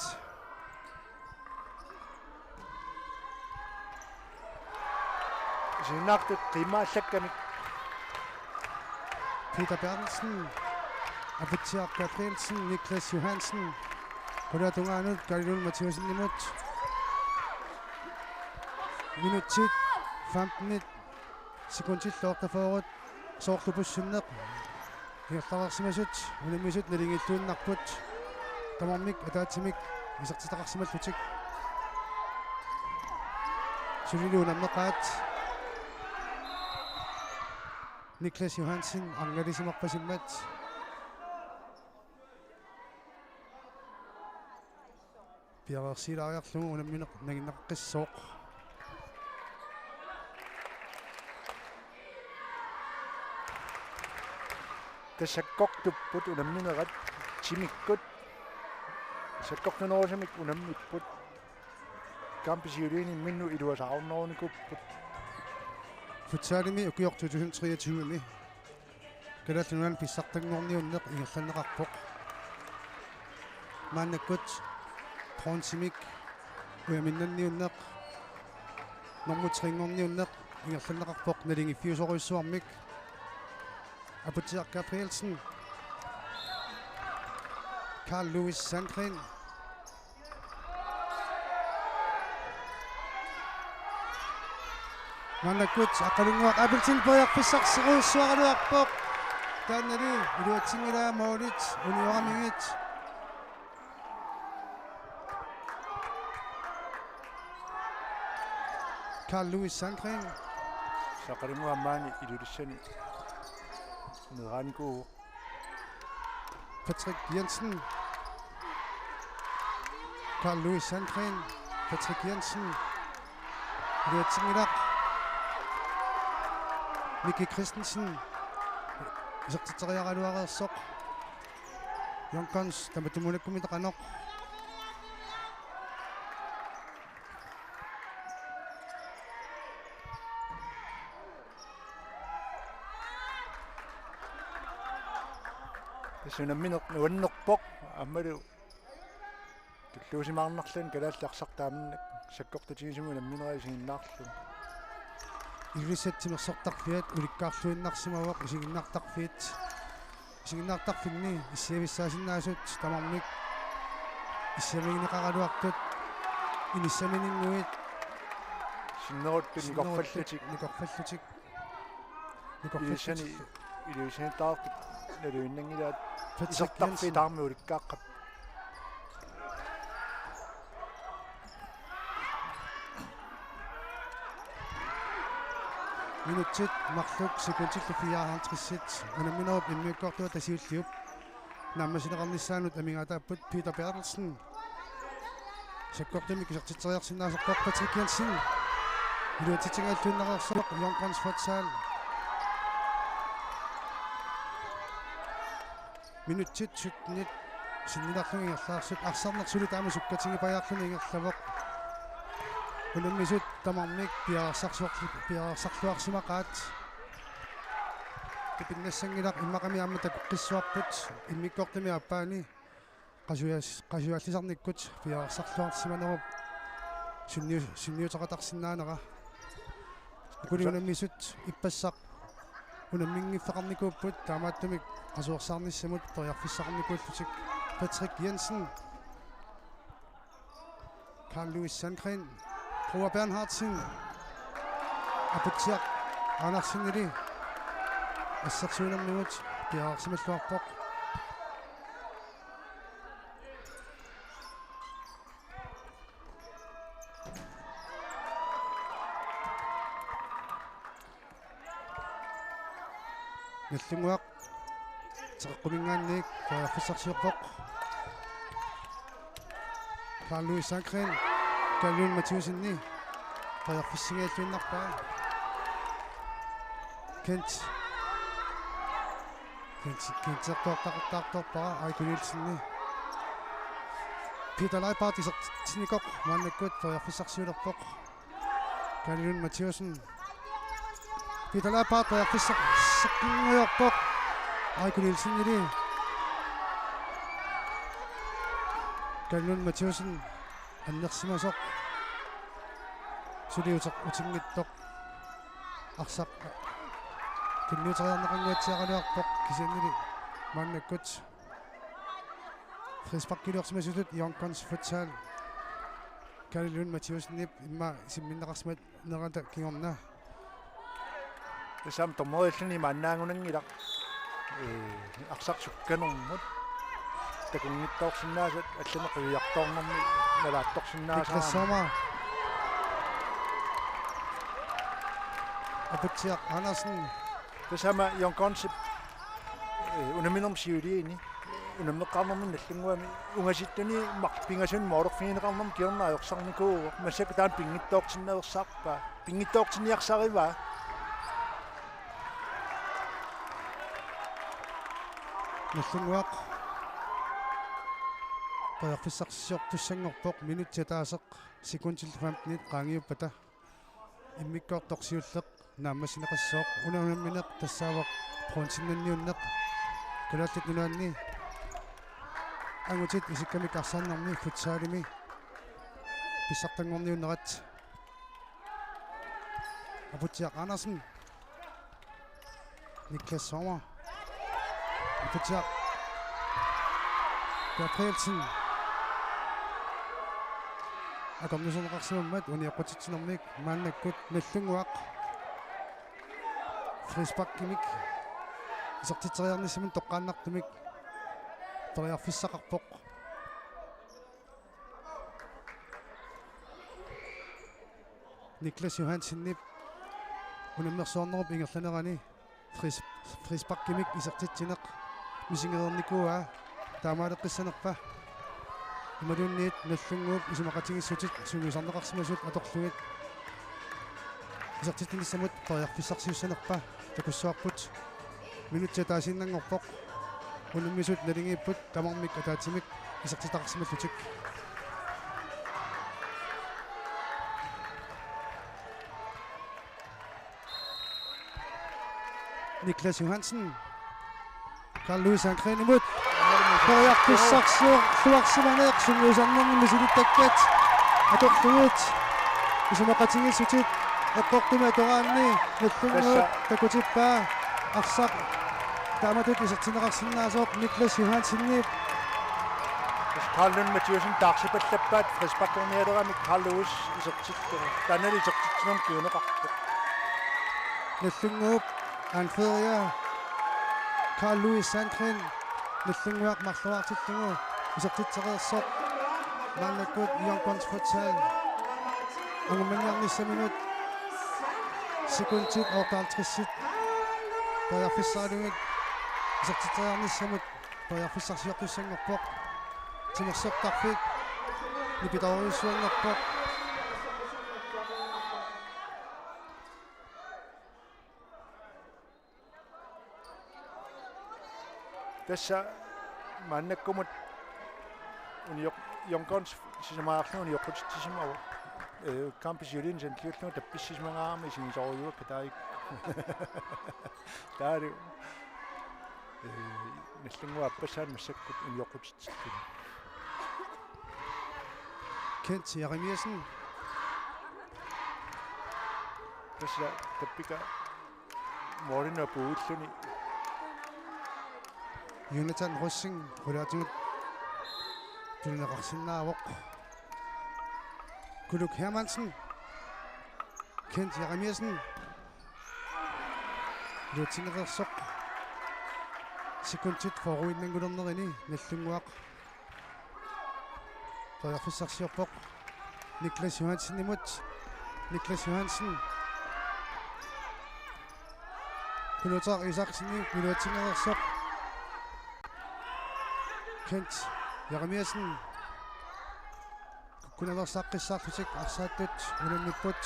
синнаартут қимааллакками Peter Bertelsen, Abitiak Gabrielsen, Niklas Johansen, Kudatunganut, Garilul Mathieusen imod. Minut 10, 15 sekundit lorta forud, soortupussunneq. Hiartararsimasut, unammisut nalingilluunnarput. Tamarmik ataatimik isertitaqarsimallutik. Suliluunamneqaat. Niklas Johansen angalisimaqpasimmat piaversilaariarlugu unammineq naginneqqissooq тассаккортуппут унамминерат тимиккут саккортнерусамик унаммиппут камписиулиини минну илуасааруннерунникуппут futsalimi ukior 2023 kalaallunan pissartagngorniunneq ingerlanneqarpoq maannakkut tronsimik uaminnanniunneq normutringorniunneq ingerlanneqarpoq nalingiffiusoruissuarmik Abitiak Gabrielsen Carl Louis Sandgren Manakut aqalunguaq apiltilpoyarpissarseruussuaraluarpoq taannali iluatsingila Morit uniuaramingit Carl Louis Sandgren saqalinguammaani ilulissani neraaniku Patrick Jensen Carl Louis Sandgren Patrick Jensen iluatsingilaq Miki Christensen isertiteriaqaluareersoq Yonkons tamatumunakkumi sunammineq nuannerpoq аммалу туллуусимаарнарлан калаалларсартааминнак саккортутигисиму намминерисигиннаарлу Ilisattimersortarfiat ulikkaarluinnarsimavaq isiginnaartarfinni issiavissaasinnaasut tamarmik issiamigineqaraluartut inissaminninnuit sinneruttun nikorfallutik ilissanitaarpit naluinnangilaat isertarfiitaarmi ulikkaaqqap Minutit marluk sekundillu 54 unamminerup immiukkortua tasiulliup nammasineqarnissaanut amingataaput Peter Bertelsen sakkortumik isertiteriarsinnaaserpoq Patrick Jensen iluatitingaallunnareersoq Yonkons futsal minutit 17 sinnilarlungi ingerlaarsut arsarnersulut aama sukkatingipajaarluni ingerlavoq unammisut tamarmik piarsarluarsimaqaat tipinnassangilaq immaqami aama takuqqissuarput immikkortami appaani qasuallisarnikkut piarsarluarsimanerup sunniutaqatarsinnaanera ukuli unammisut ippassaq unammingiffaqarnikuupput taamaattumik qasuorsaarnissamut toriarfissaqarnikuullutik Patrick Jensen Carl Louis Sandgren Roar Bernhardsen Abitiak Andersenili assarsuunarnugut piaarsimalluarpoq наллунгуақ теққумингаанник фиссарсиорпоқ Carl Louis Sankren Kalun Mathiusenni таярфиссигааллуиннарпаа кентертоортақартаарторпара айкулилсинни Peter Leipart isертинникоқ мааннаккут таярфиссарсиулерпоқ Kalun Mathiusen Peter Leipart таярфиссаққингуйорпоқ айкулилсиннили Kalun Mathiusen аннерсимасоқ сулиутеқ утингиттоқ арсақ киннутериарнеқангуатсиаралуарпоқ кисианнили мааннаккут фриспаккилуарсимасулут Yonkons futsal Kalun Mathiusenнип имма симминнеқарсимат нерата киорна тасам томоиллуни маннаангунангилақ арсарсукканэрмут такунгиттоорсинаасат алланеқиуярторнэрми налаатторсинаасаа Abutiaq Andersen тасама Yonkons унаминерм сиулиини унамнеққарнэрми наллунгуами унгаситтуни марпингасун моорфинеқарнэрм киорнаajorсарникуу массака таан пингиттоорсинаерсаарпаа пингиттоортиниарсарива наллунгуақ таярфиссарсиортуссангорпоқ минутсатаасеқ секундил 15 qaangiuppata иммиккоорторсиуллеқ нааммасинеқассооқ унаминеқ тассаавақ пронсиннанниуннеқ калааллит нунаанни ангутит исиккамик арсааннарми футсаалими писсартангорниуннерат Abutiaq Andersen Niklas Sommer Abutiaq Gabrielsen акорнусунеқарсимаммат униаққутитсинэрмик мааннаккут наллунгуақ фриспаккимик исертитериарниссимун тоққааннартумик ториарфиссақарпоқ Niklas Johansenнип унаммерсуарнеруп ингерланерани фриспаккимик исертитсинеқ мисингерникуа таамаалеққиссанерпа ималунниит наллунгууп исумақатигиссутит сулуисарнеқарсимасут аторлугит исертитниссамут ториарфиссарсиуссанерпа такуссуарпут минутсатаасиннангорпоқ унуммисут налингииппут тамармик атаатимик исертитақарсималлутик Niklas Johansen Carl Louis Sankren imod ториарфиссарсиурлуарсиманеқ сулуисарнерми мисилиттаккат аторлугит исумақатигиссутит эққортума тораанни наллунгуут такутиппаа арсақ тааматут исертинеқарсинаасооқ Niklas Johansenнип Kalun Mathiusen таарсипаллаппаат фриспаккерниалерами Carl Louis исертиттера танали исертитсинерм киунеқарпоқ наллунгууп анфериа Carl Louis Sankren наллунгуақ марлуартиллугу исертитсеқерсоқ мааннаккут Yonkons futsal ангуманниарниссаминут секундит оортаалтрissит тоярфиссаалугит исертитсеқарниссамут тоярфиссарсиортуссангорпоқ тимерсеқтарфик нипитаруйуссуангорпоқ тасса мааннаккумут Yonkons сисамаарлуни униоққутитсимава кампус юлин сентлиуллуна тапписсисмагаарами синисоруйуакка таик таари наллунгуа аппасаан массаккут униоққутитсиккуни Kent Jeremiasen тасса таппика морина пууллуни Jonathan Rossing хулаатигут тунеқарсинаавоқ Kuluk Hermansen Kent Jeremiasen лутинерерсоқ секундит форуиннангулернерини наллунгуақ тоярфиссарсиорпоқ Niklas Johansen имут Niklas Johansen Kunutaq Isaksenni piluatsingerersoq Kent Jeremiasen kunalersaqqissaarlutik arsaatut unammipput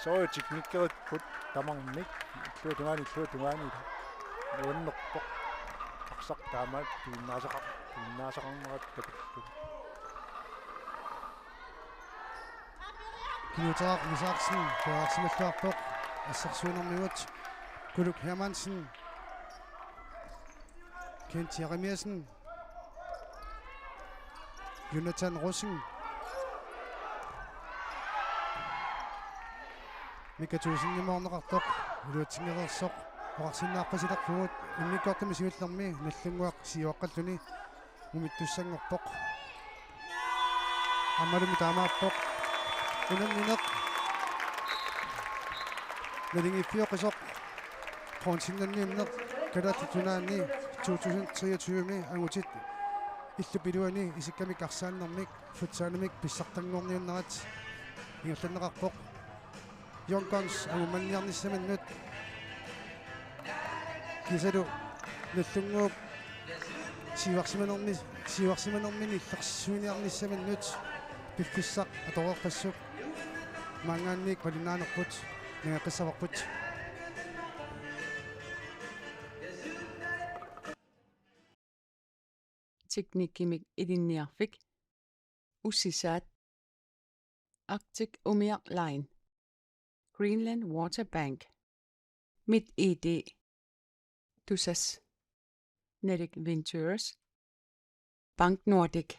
соо техниккериппут тамармик иллуутунгаани нуаннерпоқ арсақ таамаат туиннаасақарнерат такуллу Kunutaq Isaksen тоарсималлуарпоқ ассарсуунермигут Kuluk Hermansen Kent Jeremiasen Jonathan Rossing Mikatuusinnimaorneqartoq iluatsingerersoq oqarsinnaarpasilarpugut unnikkortami siullermi nallunguaq siuaqqalluni umittussangorpoq ammalumi taamaappoq unannineq nalingiffiuqisoq qonsinnanniimneq kalattunaanni 2023mi angutit illupiluani isikkamik arsaannermik futsaanamik pissartanngorniunnerat ingerlanneqarpoq Yonkons agumanniarnissamannut kisalu nallunguup siuarsimanermini illersuiniarnissamannut piffissaq atorerpassuk maangaanniik palinaanerput nangaqissavaqput Teknikkimik idinniarfik ussisaat Arctic Umiaq Line Greenland Water Bank MitID Tusas Nedic Ventures Bank Nordic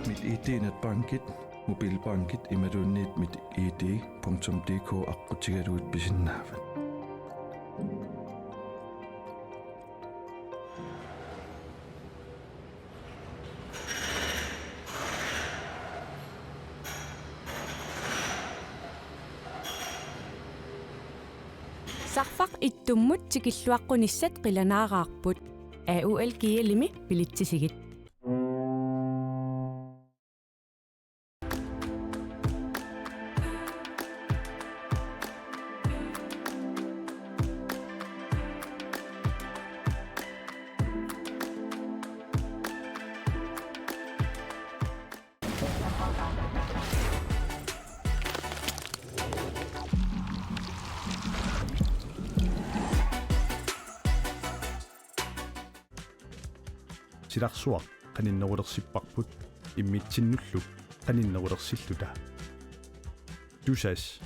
MitID-netbankit mobilbankit imadunnit mitid.dk aqutigaluut pisinnaafat Sarfaq ittummut tikilluaqqunissat qilanaaqaarput AUL kiilimi pilitsisigit силарсуақ qaninnerulerсиппарпут иммитсиннуллу qaninnerulersillута тусас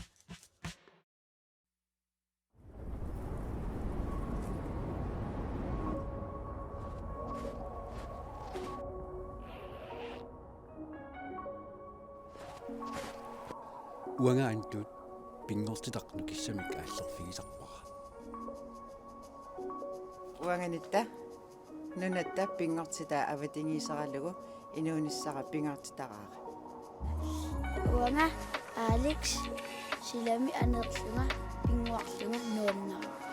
уангаантут пингортитақну киссамик ааллерфигисарпара уанганитта нунатта пингортита аватингисаралугу инуунissara пингортитараара Uanga Alex silami anerlunga pinguarlunga nuannaa